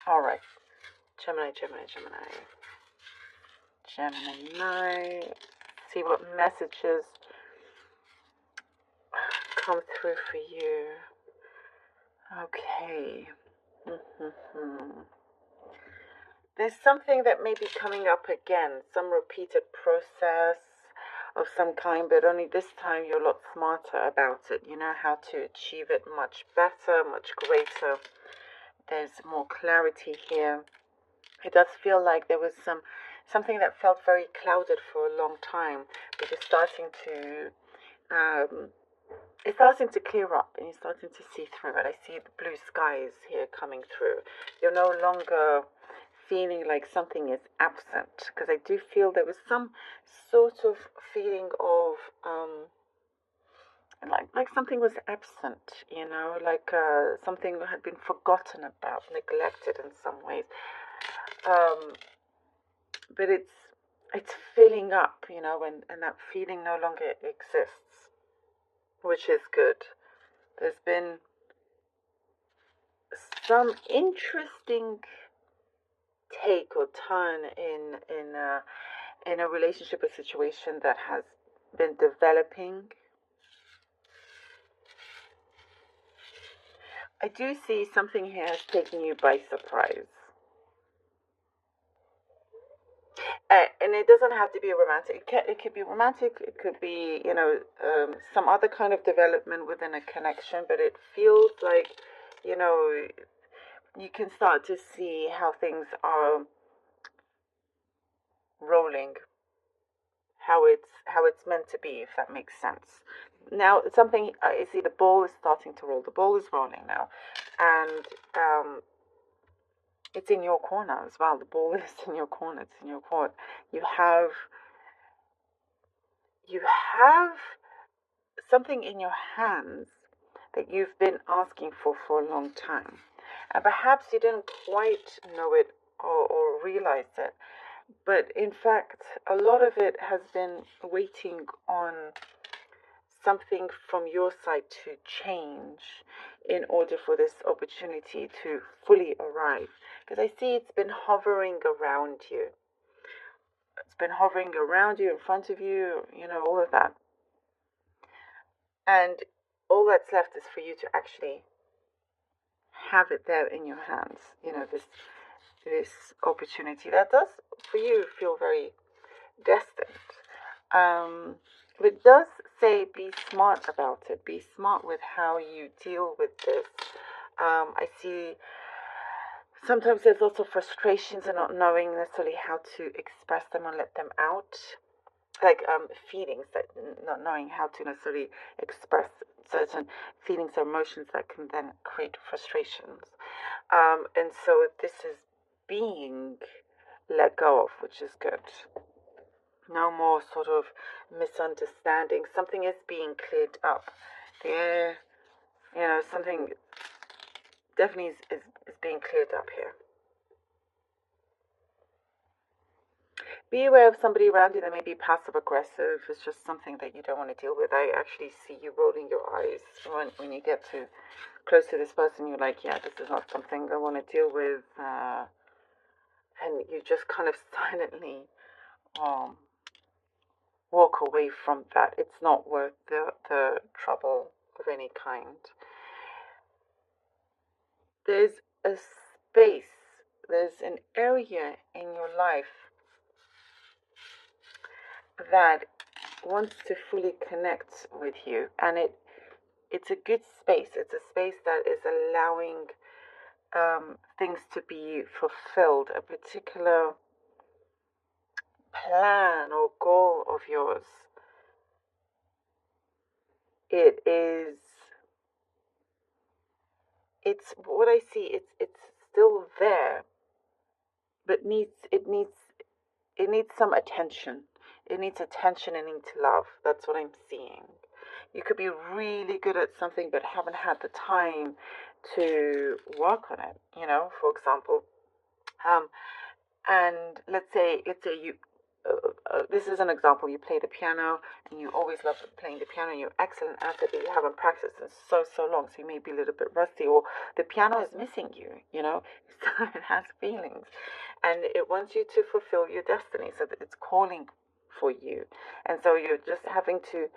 All right. Gemini, Gemini, Gemini. Gemini. See what messages come through for you. Okay. There's something that may be coming up again, some repeated process of some kind, but only this time you're a lot smarter about it. You know how to achieve it much better, much greater. There's more clarity here. It does feel like there was something that felt very clouded for a long time, but it's starting to clear up, and you're starting to see through it. I see the blue skies here coming through. You're no longer feeling like something is absent, because I do feel there was some sort of feeling of like something was absent, like something had been forgotten about, neglected in some ways. But it's filling up, and that feeling no longer exists, which is good. There's been some interesting take or turn in a relationship or situation that has been developing. I do see something here has taken you by surprise. And it doesn't have to be romantic. It could be romantic. It could be, some other kind of development within a connection. But it feels like, you can start to see how things are rolling, how it's meant to be, if that makes sense. Now, something I see, the ball is starting to roll. The ball is rolling now, and it's in your corner as well. The ball is in your corner. It's in your court. You have something in your hands that you've been asking for a long time, and perhaps you didn't quite know it or realize it. But in fact, a lot of it has been waiting on something from your side to change in order for this opportunity to fully arrive. Because I see it's been hovering around you. It's been hovering around you, in front of you, all of that. And all that's left is for you to actually have it there in your hands. This opportunity that does, for you, feel very destined. It does say be smart about it. Be smart with how you deal with this. I see sometimes there's lots of frustrations and not knowing necessarily how to express them and let them out. Like feelings, that not knowing how to necessarily express certain feelings or emotions that can then create frustrations. And so this is being let go of, which is good. No more sort of misunderstanding. Something is being cleared up. There, something definitely is being cleared up here. Be aware of somebody around you that may be passive aggressive. It's just something that you don't want to deal with. I actually see you rolling your eyes when you get too close to this person. You're like, yeah, this is not something I want to deal with. And you just kind of silently walk away from that. It's not worth the trouble of any kind. There's a space, there's an area in your life that wants to fully connect with you, and it's a good space. It's a space that is allowing things to be fulfilled, a particular plan or goal of yours. It's what I see. It's still there, but it needs some attention. It needs attention and needs love. That's what I'm seeing. You could be really good at something but haven't had the time to work on it, for example. And let's say you this is an example. You play the piano and you always love playing the piano and you're excellent at it, but you haven't practiced in so long, so you may be a little bit rusty, or the piano is missing you, it has feelings and it wants you to fulfill your destiny, so that it's calling for you. And so you're just having to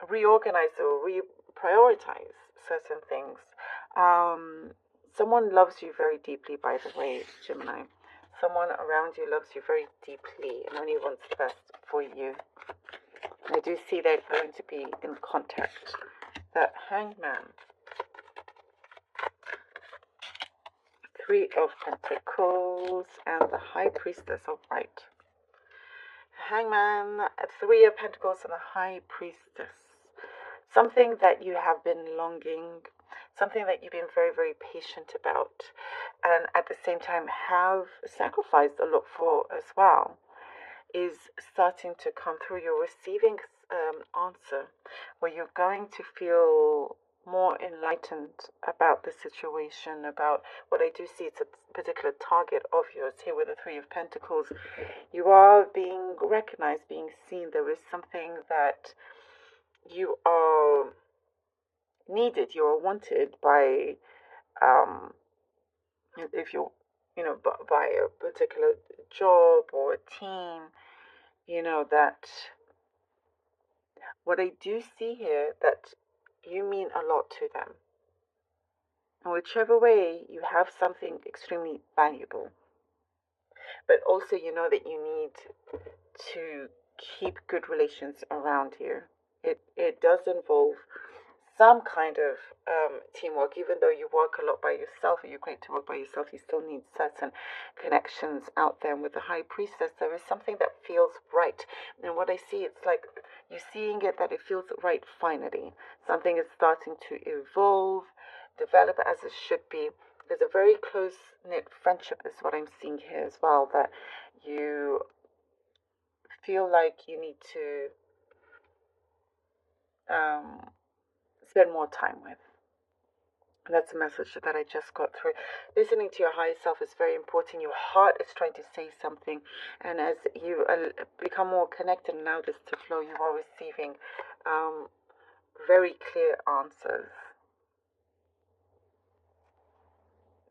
reorganize or reprioritize certain things. Someone loves you very deeply, by the way, Gemini. Someone around you loves you very deeply and only wants the best for you. I do see they're going to be in contact. The Hangman, Three of Pentacles, and the High Priestess. All right. Hangman, Three of Pentacles, and the High Priestess. Something that you have been longing, something that you've been very, very patient about, and at the same time have sacrificed a lot for as well, is starting to come through. You're receiving answer where you're going to feel more enlightened about the situation, about what I do see. It's a particular target of yours here with the Three of Pentacles. You are being recognized, being seen. There is something that you are needed, you are wanted by, if you're, by a particular job or a team, that what I do see here, that you mean a lot to them. And whichever way, you have something extremely valuable. But also, you know that you need to keep good relations around you. It does involve some kind of teamwork. Even though you work a lot by yourself, or you're great to work by yourself, you still need certain connections out there. And with the High Priestess, there is something that feels right. And what I see, it's like you're seeing it, that it feels right finally. Something is starting to evolve, develop as it should be. There's a very close-knit friendship is what I'm seeing here as well, that you feel like you need to spend more time with. That's a message that I just got through. Listening to your higher self is very important. Your heart is trying to say something, and as you become more connected and allow this to flow, you are receiving very clear answers.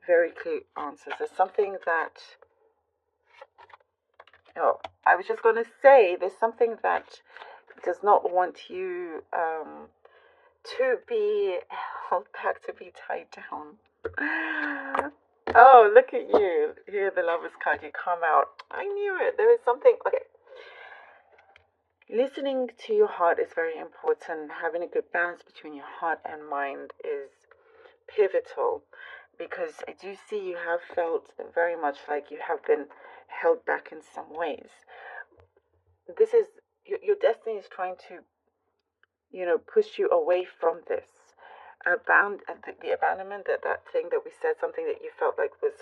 Very clear answers. There's something that, I was just going to say, there's something that does not want you to be held back, to be tied down. Oh, look at you. Here, the Lover's card, you come out. I knew it. There is something. Okay. Listening to your heart is very important. Having a good balance between your heart and mind is pivotal, because I do see you have felt very much like you have been held back in some ways. This is, your destiny is trying to, push you away from this. The abandonment, that thing that we said, something that you felt like was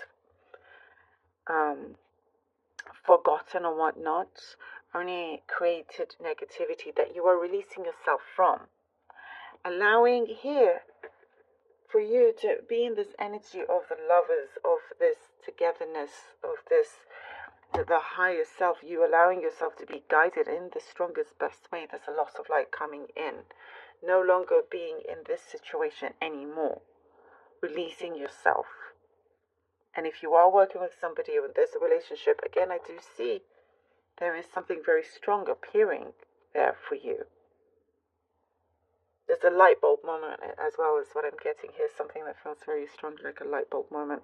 forgotten or whatnot, only created negativity that you are releasing yourself from. Allowing here for you to be in this energy of the lovers, of this togetherness, of this, the higher self, you allowing yourself to be guided in the strongest, best way. There's a loss of light coming in. No longer being in this situation anymore. Releasing yourself. And if you are working with somebody or there's a relationship, again, I do see there is something very strong appearing there for you. There's a light bulb moment as well, is what I'm getting here. Something that feels very strong, like a light bulb moment.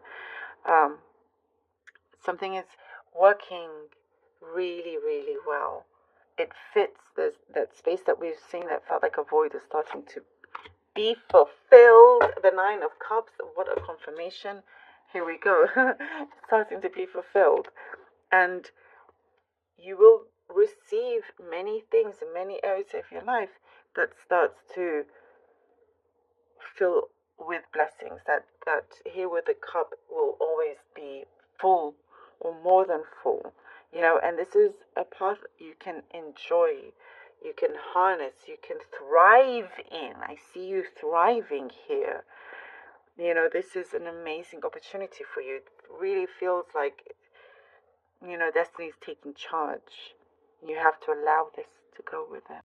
Something is working really, really well. It fits that space that we've seen that felt like a void is starting to be fulfilled. The Nine of Cups, what a confirmation. Here we go. Starting to be fulfilled. And you will receive many things in many areas of your life that starts to fill with blessings. That here with the cup will always be full or more than full. And this is a path you can enjoy, you can harness, you can thrive in. I see you thriving here. This is an amazing opportunity for you. It really feels like You know, destiny's taking charge. You have to allow this to go with it.